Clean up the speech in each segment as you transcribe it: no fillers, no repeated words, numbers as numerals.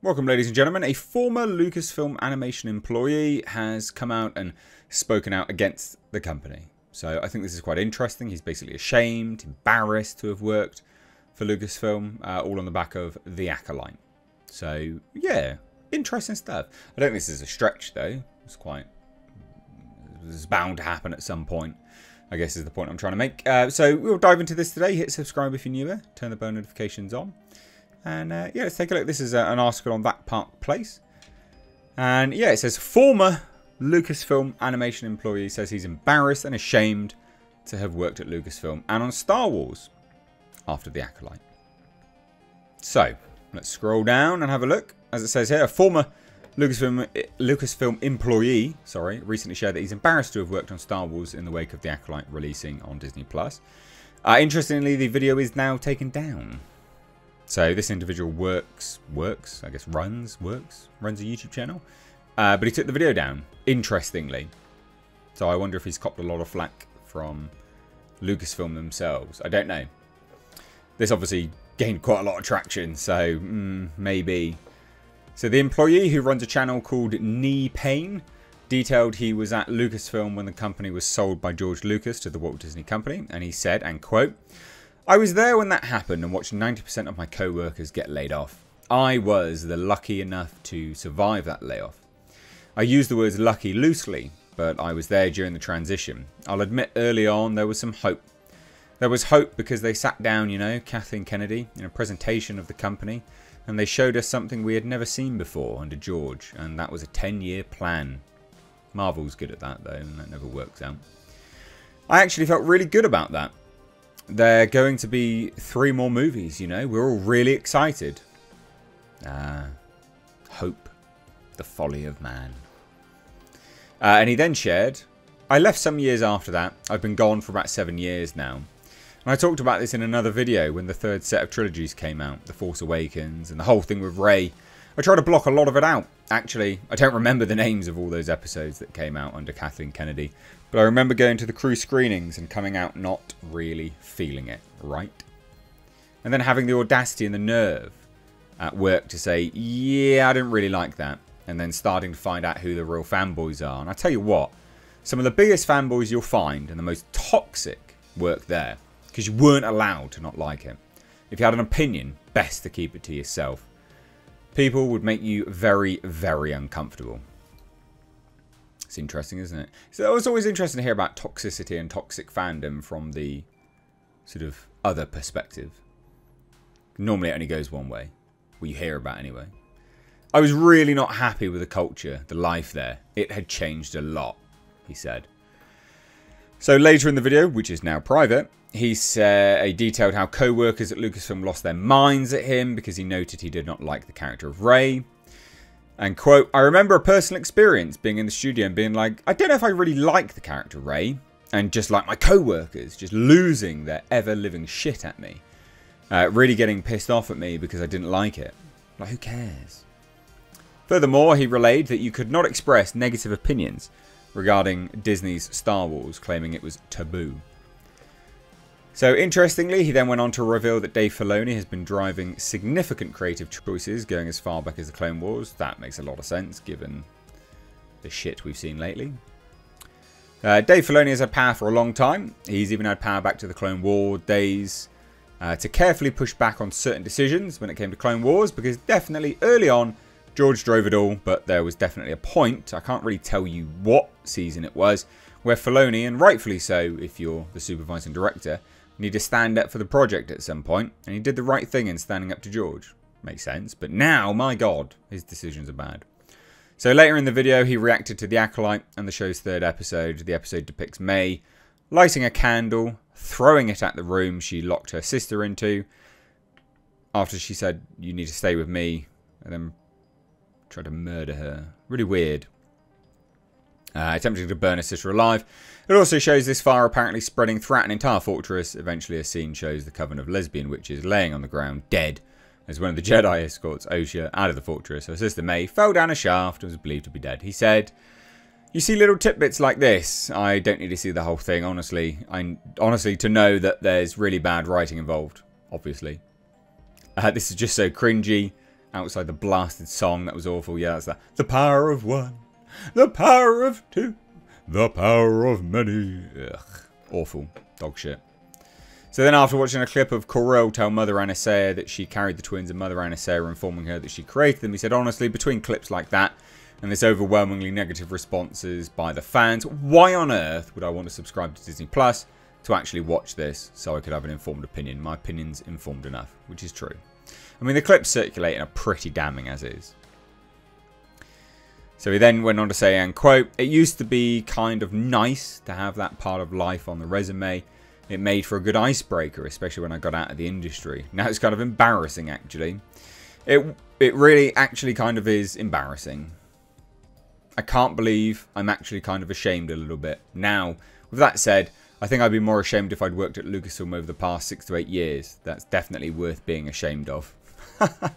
Welcome, ladies and gentlemen. A former Lucasfilm animation employee has come out and spoken out against the company. So I think this is quite interesting. He's basically ashamed, embarrassed to have worked for Lucasfilm, all on the back of the Acolyte. So yeah, interesting stuff. I don't think this is a stretch though. It's bound to happen at some point, I guess is the point I'm trying to make. So we'll dive into this today. Hit subscribe if you're newer. Turn the bell notifications on. And yeah, let's take a look. This is an article on That Park Place. And yeah, it says, former Lucasfilm animation employee says he's embarrassed and ashamed to have worked at Lucasfilm and on Star Wars after the Acolyte. So, let's scroll down and have a look. As it says here, a former Lucasfilm employee, recently shared that he's embarrassed to have worked on Star Wars in the wake of the Acolyte releasing on Disney+. Interestingly, the video is now taken down. So this individual runs a YouTube channel. But he took the video down, interestingly. So I wonder if he's copped a lot of flack from Lucasfilm themselves. I don't know. This obviously gained quite a lot of traction, so maybe. So the employee who runs a channel called Knee Pain detailed he was at Lucasfilm when the company was sold by George Lucas to the Walt Disney Company. And he said, and quote, "I was there when that happened and watched 90% of my co-workers get laid off. I was lucky enough to survive that layoff. I use the words lucky loosely, but I was there during the transition. I'll admit early on there was some hope. There was hope because they sat down, you know, Kathleen Kennedy, in a presentation of the company, and they showed us something we had never seen before under George, and that was a 10-year plan. Marvel's good at that, though, and that never works out. I actually felt really good about that. They're going to be 3 more movies, you know. We're all really excited. Hope. The folly of man." And he then shared, "I left some years after that. I've been gone for about 7 years now. And I talked about this in another video when the 3rd set of trilogies came out. The Force Awakens and the whole thing with Rey. I tried to block a lot of it out. Actually, I don't remember the names of all those episodes that came out under Kathleen Kennedy. But I remember going to the crew screenings and coming out not really feeling it, right? And then having the audacity and the nerve at work to say, yeah, I didn't really like that. And then starting to find out who the real fanboys are. And I tell you what, some of the biggest fanboys you'll find and the most toxic work there. Because you weren't allowed to not like him. If you had an opinion, best to keep it to yourself. People would make you very, very uncomfortable. It's interesting, isn't it? So it's always interesting to hear about toxicity and toxic fandom from the sort of other perspective. Normally it only goes one way. What you hear about anyway. I was really not happy with the culture, the life there. It had changed a lot, he said. So later in the video, which is now private, he detailed how co-workers at Lucasfilm lost their minds at him because he noted he did not like the character of Rey. And quote, "I remember a personal experience being in the studio and being like, I don't know if I really like the character Rey. And just like my co-workers, just losing their ever-living shit at me. Really getting pissed off at me because I didn't like it. Like, who cares?" Furthermore, he relayed that you could not express negative opinions regarding Disney's Star Wars, claiming it was taboo. So interestingly, he then went on to reveal that Dave Filoni has been driving significant creative choices going as far back as the Clone Wars. That makes a lot of sense given the shit we've seen lately. Dave Filoni has had power for a long time. He's even had power back to the Clone War days to carefully push back on certain decisions when it came to Clone Wars, because definitely early on George drove it all, but there was definitely a point, I can't really tell you what season it was, where Filoni, and rightfully so if you're the supervising director, need to stand up for the project at some point, and he did the right thing in standing up to George. Makes sense, but now, my god, his decisions are bad. So later in the video, he reacted to The Acolyte and the show's 3rd episode. The episode depicts May lighting a candle, throwing it at the room she locked her sister into, after she said, "You need to stay with me," and then tried to murder her. Really weird. Attempting to burn her sister alive. It also shows this fire apparently spreading throughout an entire fortress. Eventually a scene shows the coven of lesbian witches laying on the ground, dead, as one of the Jedi escorts Osha out of the fortress. Her sister May fell down a shaft and was believed to be dead. He said, "You see little tidbits like this. I don't need to see the whole thing, honestly. Honestly, to know that there's really bad writing involved, obviously. This is just so cringy. outside the blasted song. That was awful. Yeah, that's that. The power of one. The power of two. The power of many. Ugh. Awful. Dog shit. So then after watching a clip of Corel tell Mother Anastasia that she carried the twins and Mother Anastasia informing her that she created them, he said, honestly, between clips like that and this overwhelmingly negative responses by the fans, why on earth would I want to subscribe to Disney Plus to actually watch this so I could have an informed opinion? My opinion's informed enough, which is true. I mean, the clips circulating are pretty damning as is. So he then went on to say, and quote, it used to be kind of nice to have that part of life on the resume. It made for a good icebreaker, especially when I got out of the industry. Now it's kind of embarrassing, actually. It really actually kind of is embarrassing. I can't believe I'm actually kind of ashamed a little bit. Now, with that said, I think I'd be more ashamed if I'd worked at Lucasfilm over the past 6 to 8 years. That's definitely worth being ashamed of. Oh,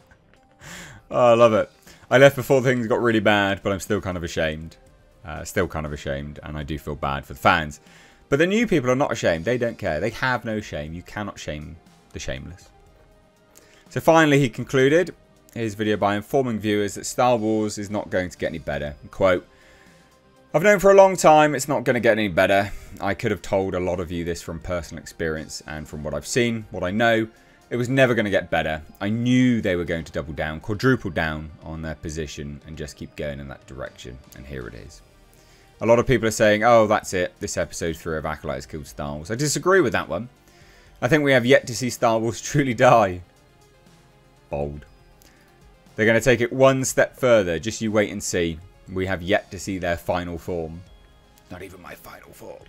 I love it. I left before things got really bad, but I'm still kind of ashamed. And I do feel bad for the fans. But the new people are not ashamed. They don't care. They have no shame. You cannot shame the shameless. So finally, he concluded his video by informing viewers that Star Wars is not going to get any better. Quote, I've known for a long time it's not going to get any better. I could have told a lot of you this from personal experience and from what I've seen, what I know. It was never going to get better. I knew they were going to double down, quadruple down on their position and just keep going in that direction. And here it is. A lot of people are saying, oh, that's it. This episode 3 of Acolyte has killed Star Wars. I disagree with that one. I think we have yet to see Star Wars truly die. Bold. They're going to take it one step further. Just you wait and see. We have yet to see their final form. Not even my final form.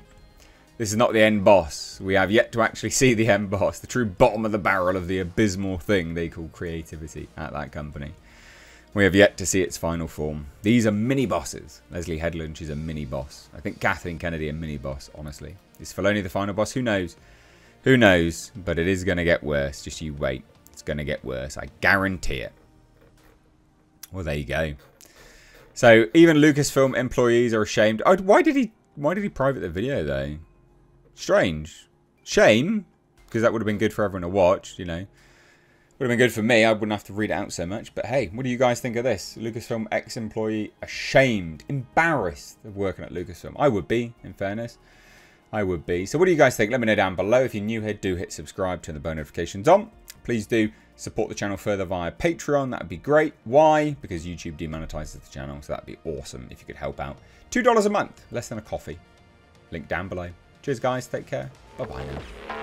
This is not the end boss. We have yet to actually see the end boss. The true bottom of the barrel of the abysmal thing they call creativity at that company. We have yet to see its final form. These are mini-bosses. Leslie Headland is a mini-boss. I think Kathleen Kennedy a mini-boss, honestly. Is Filoni the final boss? Who knows? Who knows? But it is going to get worse. Just you wait. It's going to get worse. I guarantee it. Well, there you go. So, even Lucasfilm employees are ashamed. Oh, why did he private the video, though? Strange. Shame. Because that would have been good for everyone to watch, you know. Would have been good for me. I wouldn't have to read it out so much. But hey, what do you guys think of this? Lucasfilm ex-employee ashamed, embarrassed of working at Lucasfilm. I would be, in fairness. I would be. So what do you guys think? Let me know down below. If you're new here, do hit subscribe, turn the bell notifications on. Please do support the channel further via Patreon. That would be great. Why? Because YouTube demonetizes the channel. So that would be awesome if you could help out. $2 a month. Less than a coffee. Link down below. Cheers, guys. Take care. Bye-bye now.